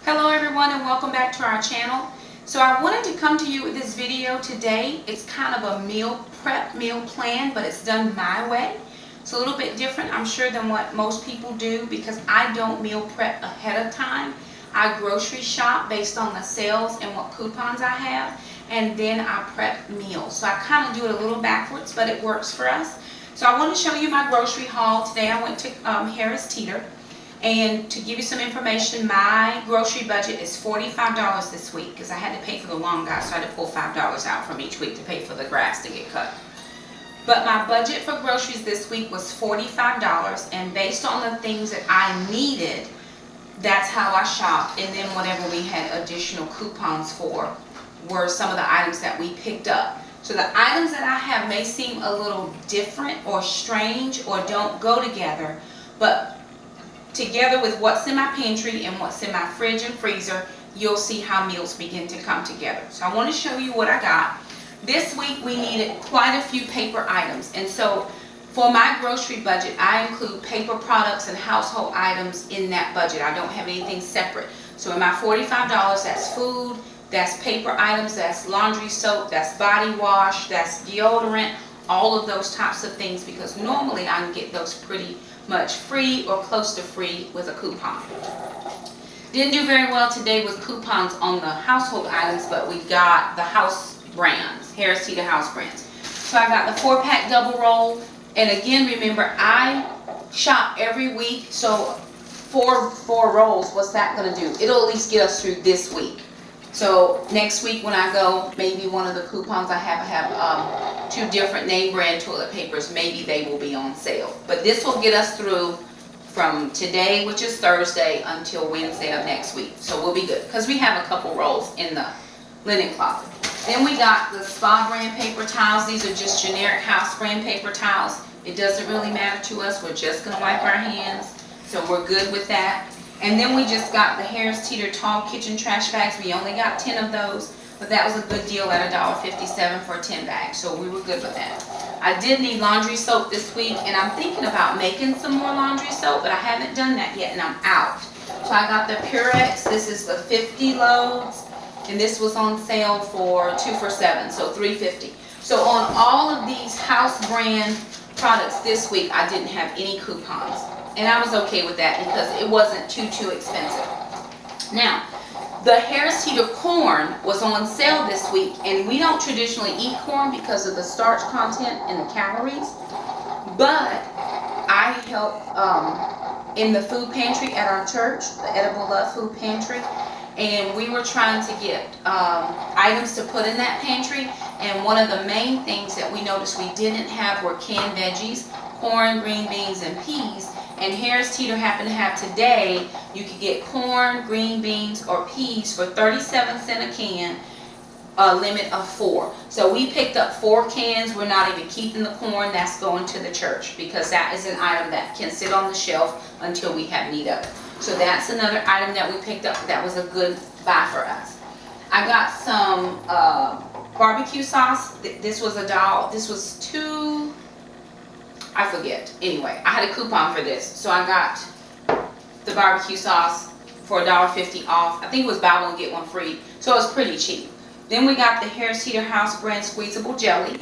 Hello everyone and welcome back to our channel. So I wanted to come to you with this video today. It's kind of a meal plan, but it's done my way. It's a little bit different, I'm sure, than what most people do because I don't meal prep ahead of time. I grocery shop based on the sales and what coupons I have, and then I prep meals. So I kind of do it a little backwards, but it works for us. So I want to show you my grocery haul. Today I went to Harris Teeter. And to give you some information, my grocery budget is $45 this week because I had to pay for the lawn guy, so I had to pull $5 out from each week to pay for the grass to get cut. But my budget for groceries this week was $45, and based on the things that I needed, that's how I shopped. And then whatever we had additional coupons for were some of the items that we picked up. So the items that I have may seem a little different or strange or don't go together, but together with what's in my pantry and what's in my fridge and freezer, you'll see how meals begin to come together. So I want to show you what I got. This week we needed quite a few paper items, and so for my grocery budget I include paper products and household items in that budget. I don't have anything separate. So in my $45, that's food, that's paper items, that's laundry soap, that's body wash, that's deodorant, all of those types of things, because normally I can get those pretty much free or close to free with a coupon. Didn't do very well today with coupons on the household items, but we got the house brands, Harris Teeter house brands. So I got the 4-pack double roll, and again, remember I shop every week, so four rolls, what's that going to do? It'll at least get us through this week. So next week when I go, maybe one of the coupons I have 2 different name brand toilet papers. Maybe they will be on sale. But this will get us through from today, which is Thursday, until Wednesday of next week. So we'll be good because we have a couple rolls in the linen closet. Then we got the Spa brand paper towels. These are just generic house brand paper towels. It doesn't really matter to us. We're just going to wipe our hands. So we're good with that. And then we just got the Harris Teeter tall kitchen trash bags. We only got 10 of those, but that was a good deal at $1.57 for a 10 bag, so we were good with that. I did need laundry soap this week, and I'm thinking about making some more laundry soap, but I haven't done that yet, and I'm out. So I got the Purex. This is the 50 loads, and this was on sale for 2 for $7, so $3.50. So on all of these house brand products this week, I didn't have any coupons. And I was okay with that because it wasn't too expensive. Now, the Harris Teeter corn was on sale this week, and we don't traditionally eat corn because of the starch content and the calories. But I help in the food pantry at our church, the Edible Love Food Pantry, and we were trying to get items to put in that pantry. And one of the main things that we noticed we didn't have were canned veggies, corn, green beans, and peas. And Harris Teeter happened to have today, you could get corn, green beans, or peas for 37 cents a can, a limit of 4. So we picked up 4 cans. We're not even keeping the corn. That's going to the church because that is an item that can sit on the shelf until we have need of it. So that's another item that we picked up that was a good buy for us. I got some barbecue sauce. This was $1. This was $2. I forget. Anyway, I had a coupon for this. So I got the barbecue sauce for $1.50 off. I think it was buy one, get one free. So it was pretty cheap. Then we got the Harris Teeter house brand squeezable jelly.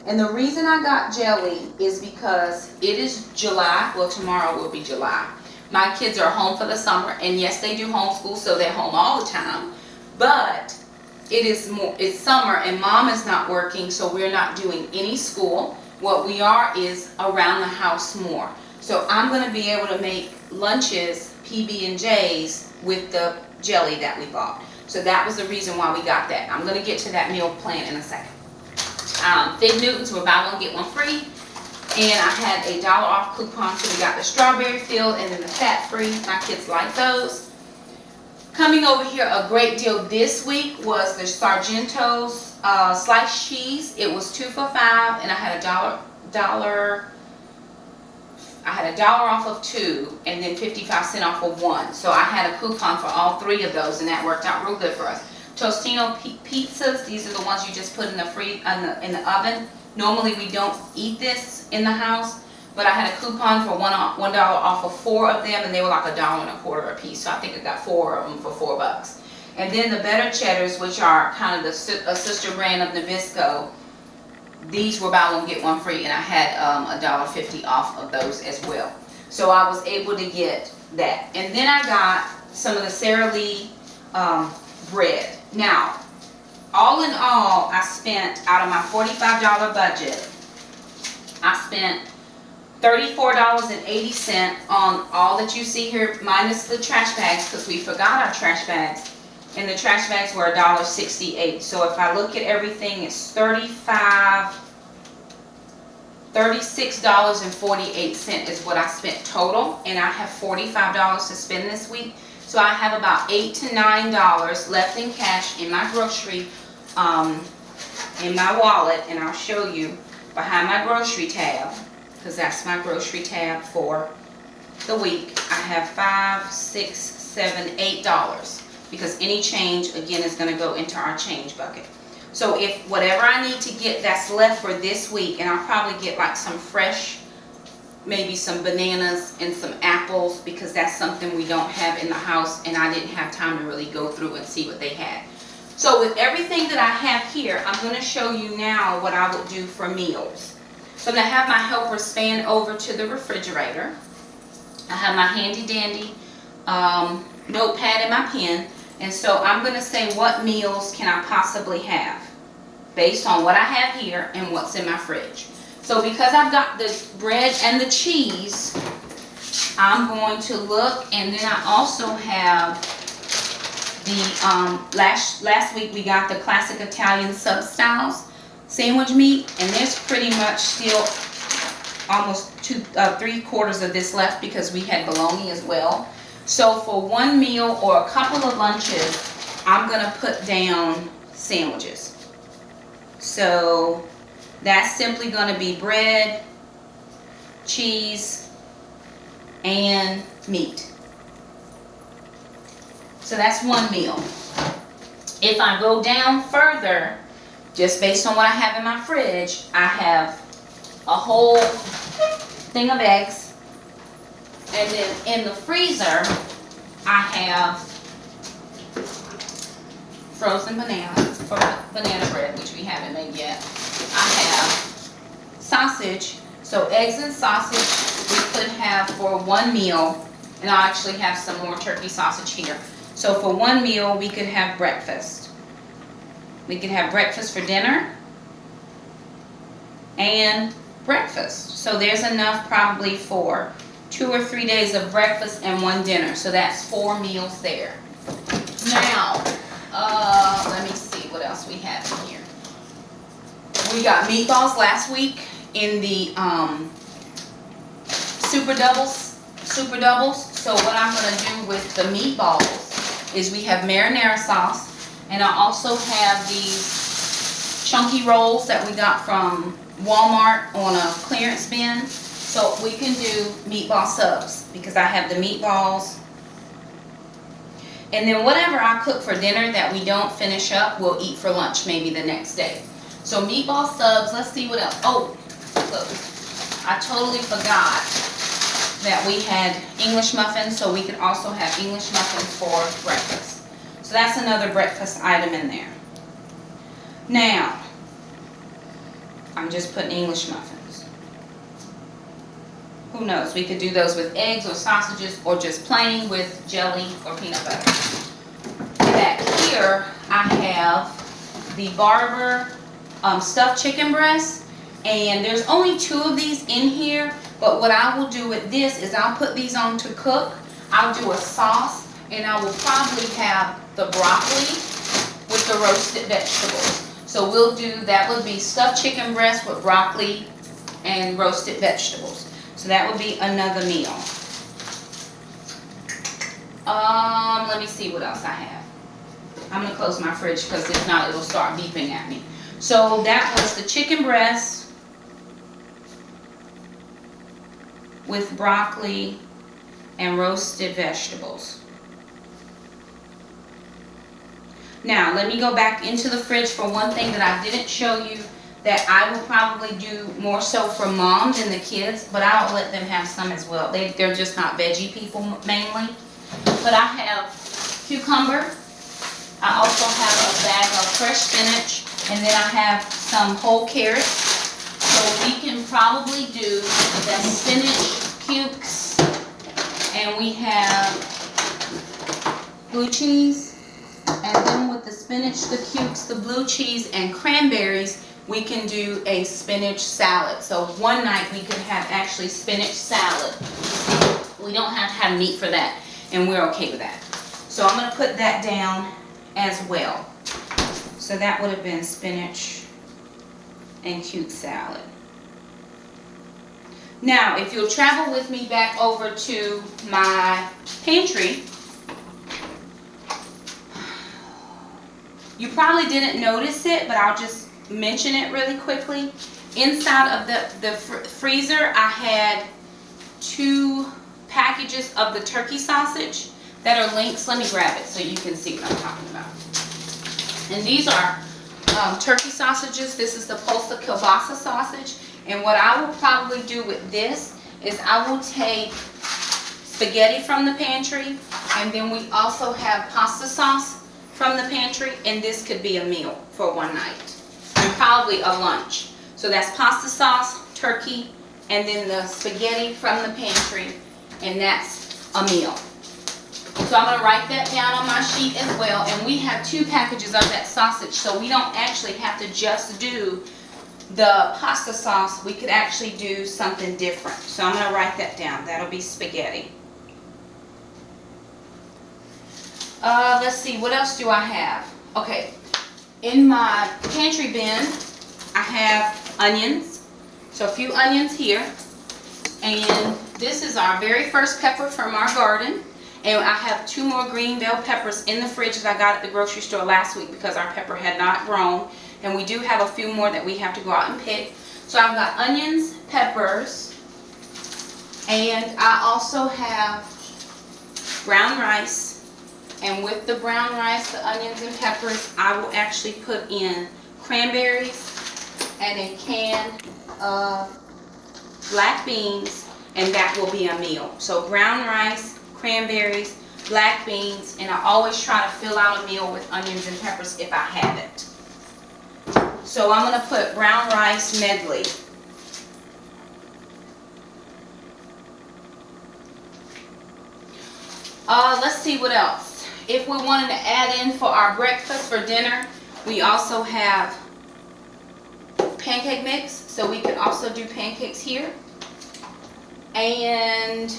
And the reason I got jelly is because it is July. Well, tomorrow will be July. My kids are home for the summer. And yes, they do homeschool, so they're home all the time. But it's summer and mom is not working, so we're not doing any school. What we are is around the house more. So I'm going to be able to make lunches, PB&Js, with the jelly that we bought. So that was the reason why we got that. I'm going to get to that meal plan in a second. Fig Newtons were buy one, get one free. And I had a $1 off coupon, so we got the strawberry filled and then the fat free. My kids like those. Coming over here, a great deal this week was the Sargento's sliced cheese. It was 2 for $5, and I had $1 off of 2, and then 55 cents off of 1. So I had a coupon for all 3 of those, and that worked out real good for us. Tostino pizzas. These are the ones you just put in the oven. Normally we don't eat this in the house, but I had a coupon for $1 off of 4 of them, and they were like $1.25 a piece. So I think I got 4 of them for $4. And then the better cheddars, which are kind of a sister brand of Nabisco, these were buy one get one free, and I had $1.50 off of those as well. So I was able to get that. And then I got some of the Sara Lee bread. Now, all in all, I spent, out of my $45 budget, I spent $34.80 on all that you see here, minus the trash bags, because we forgot our trash bags. And the trash bags were $1.68. So if I look at everything, it's $36.48 is what I spent total. And I have $45 to spend this week. So I have about $8 to $9 left in cash in my grocery, in my wallet. And I'll show you behind my grocery tab, because that's my grocery tab for the week. I have $5, $6, $7, $8. Because any change, again, is going to go into our change bucket. So if whatever I need to get that's left for this week, and I'll probably get like some fresh, maybe some bananas and some apples, because that's something we don't have in the house, and I didn't have time to really go through and see what they had. So with everything that I have here, I'm going to show you now what I would do for meals. So I'm going to have my helper span over to the refrigerator. I have my handy dandy notepad and my pen. And so I'm going to say, what meals can I possibly have based on what I have here and what's in my fridge. So because I've got the bread and the cheese, I'm going to look, and then I also have the, last week we got the classic Italian sub styles sandwich meat, and there's pretty much still almost 3/4 of this left because we had bologna as well. So for one meal or a couple of lunches, I'm going to put down sandwiches. So that's simply going to be bread, cheese, and meat. So that's one meal. If I go down further, just based on what I have in my fridge, I have a whole thing of eggs. And then in the freezer, I have frozen bananas for banana bread, which we haven't made yet. I have sausage, so eggs and sausage we could have for one meal, and I actually have some more turkey sausage here. So for one meal, we could have breakfast. We could have breakfast for dinner and breakfast. So there's enough probably for 2 or 3 days of breakfast and one dinner. So that's 4 meals there. Now, let me see what else we have in here. We got meatballs last week in the super doubles. So what I'm going to do with the meatballs is we have marinara sauce, and I also have these chunky rolls that we got from Walmart on a clearance bin. So we can do meatball subs because I have the meatballs. And then whatever I cook for dinner that we don't finish up, we'll eat for lunch maybe the next day. So meatball subs, let's see what else. Oh, look, I totally forgot that we had English muffins, so we could also have English muffins for breakfast. So that's another breakfast item in there. Now, I'm just putting English muffins. Who knows, we could do those with eggs or sausages or just plain with jelly or peanut butter. Back here, I have the Barber stuffed chicken breast, and there's only 2 of these in here, but what I will do with this is I'll put these on to cook. I'll do a sauce, and I will probably have the broccoli with the roasted vegetables. So we'll do, that would be stuffed chicken breast with broccoli and roasted vegetables. So that would be another meal. Let me see what else I have. I'm going to close my fridge because if not, it'll start beeping at me. So that was the chicken breast with broccoli and roasted vegetables. Now, let me go back into the fridge for one thing that I didn't show you that I will probably do more so for mom than the kids, but I'll let them have some as well. They're just not veggie people mainly. But I have cucumber. I also have a bag of fresh spinach, and then I have some whole carrots. So we can probably do the spinach cubes, and we have blue cheese, and then with the spinach, the cubes, the blue cheese, and cranberries, we can do a spinach salad. So one night we could have actually spinach salad. We don't have to have meat for that, and we're okay with that. So I'm going to put that down as well. So that would have been spinach and cube salad. Now, if you'll travel with me back over to my pantry, you probably didn't notice it, but I'll just mention it really quickly. Inside of the freezer, I had 2 packages of the turkey sausage that are links. Let me grab it so you can see what I'm talking about. And these are turkey sausages. This is the Polska kielbasa sausage. And what I will probably do with this is I will take spaghetti from the pantry, and then we also have pasta sauce from the pantry, and this could be a meal for one night, and probably a lunch. So that's pasta sauce, turkey, and then the spaghetti from the pantry, and that's a meal. So I'm going to write that down on my sheet as well, and we have 2 packages of that sausage, so we don't actually have to just do the pasta sauce. We could actually do something different. So I'm going to write that down. That'll be spaghetti. Let's see, what else do I have? Okay, in my pantry bin, I have onions. So a few onions here. And this is our very first pepper from our garden. And I have 2 more green bell peppers in the fridge that I got at the grocery store last week because our pepper had not grown. And we do have a few more that we have to go out and pick. So I've got onions, peppers, and I also have brown rice. And with the brown rice, the onions and peppers, I will actually put in cranberries and a can of black beans, and that will be a meal. So brown rice, cranberries, black beans, and I always try to fill out a meal with onions and peppers if I have it. So I'm going to put brown rice medley. Let's see what else. If we wanted to add in for our breakfast for dinner, we also have pancake mix, so we could also do pancakes here. And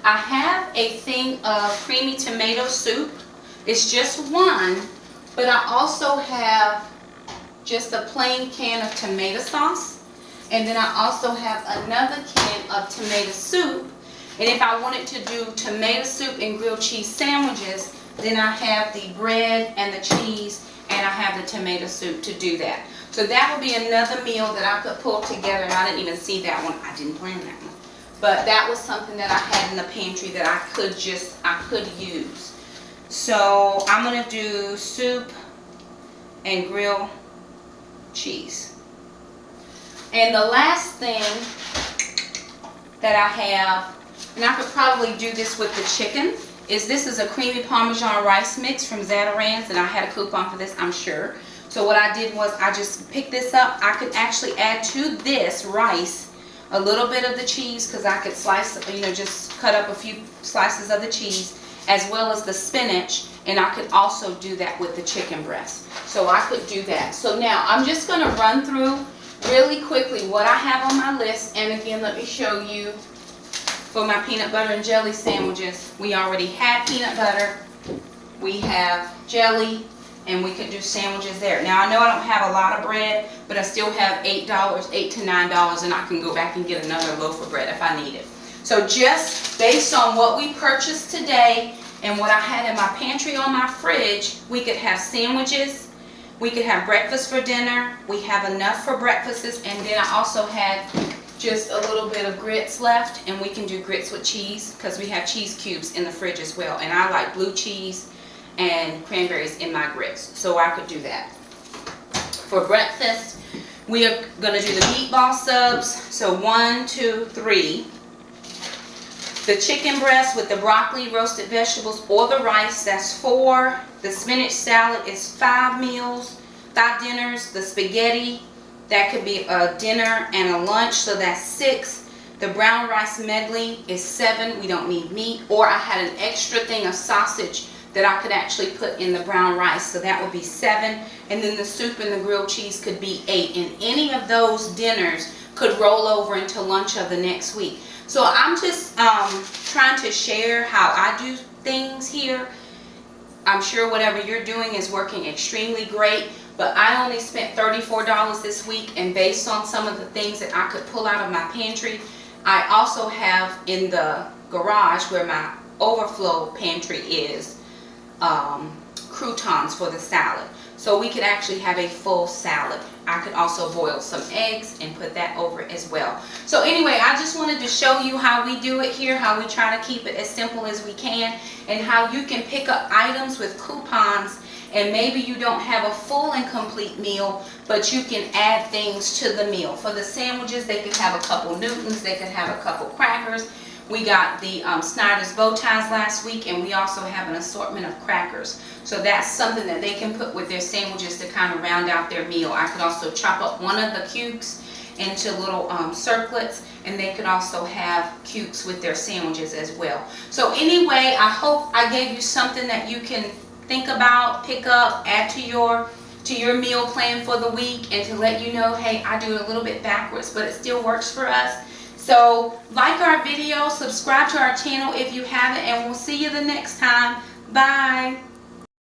I have a thing of creamy tomato soup. It's just one, but I also have just a plain can of tomato sauce, and then I also have another can of tomato soup. And if I wanted to do tomato soup and grilled cheese sandwiches, then I have the bread and the cheese, and I have the tomato soup to do that. So that would be another meal that I could pull together, and I didn't even see that one. I didn't plan that one. But that was something that I had in the pantry that I could use. So I'm going to do soup and grilled cheese. And the last thing that I have, and I could probably do this with the chicken, is this is a creamy Parmesan rice mix from Zatarain's, and I had a coupon for this, I'm sure. So what I did was I just picked this up. I could actually add to this rice a little bit of the cheese, because I could slice, just cut up a few slices of the cheese, as well as the spinach, and I could also do that with the chicken breast. So I could do that. So now I'm just going to run through really quickly what I have on my list, and again, let me show you. For my peanut butter and jelly sandwiches, we already had peanut butter, we have jelly, and we could do sandwiches there. Now I know I don't have a lot of bread, but I still have $8 to $9, and I can go back and get another loaf of bread if I need it. So just based on what we purchased today and what I had in my pantry on my fridge, we could have sandwiches, we could have breakfast for dinner, we have enough for breakfasts, and then I also had just a little bit of grits left, and we can do grits with cheese because we have cheese cubes in the fridge as well, and I like blue cheese and cranberries in my grits, so I could do that. For breakfast, We are going to do the meatball subs. So 1, 2, 3. The chicken breast with the broccoli, roasted vegetables, or the rice, that's 4. The spinach salad is 5 meals, 5 dinners. The spaghetti, that could be a dinner and a lunch, so that's 6. The brown rice medley is 7. We don't need meat. Or I had an extra thing of sausage that I could actually put in the brown rice, so that would be 7. And then the soup and the grilled cheese could be 8. And any of those dinners could roll over into lunch of the next week. So I'm just trying to share how I do things here. I'm sure whatever you're doing is working extremely great, but I only spent $34 this week, and based on some of the things that I could pull out of my pantry, I also have in the garage where my overflow pantry is, croutons for the salad. So we could actually have a full salad. I could also boil some eggs and put that over as well. So anyway, I just wanted to show you how we do it here, how we try to keep it as simple as we can, and how you can pick up items with coupons, and maybe you don't have a full and complete meal, but you can add things to the meal. For the sandwiches, they could have a couple Newtons, they could have a couple crackers. We got the Snyder's bow ties last week, and we also have an assortment of crackers. So that's something that they can put with their sandwiches to kind of round out their meal. I could also chop up one of the cukes into little circlets, and they could also have cukes with their sandwiches as well. So anyway, I hope I gave you something that you can think about, pick up, add to your meal plan for the week, and to let you know, hey, I do it a little bit backwards, but it still works for us. So like our video, subscribe to our channel if you haven't, and we'll see you the next time. Bye.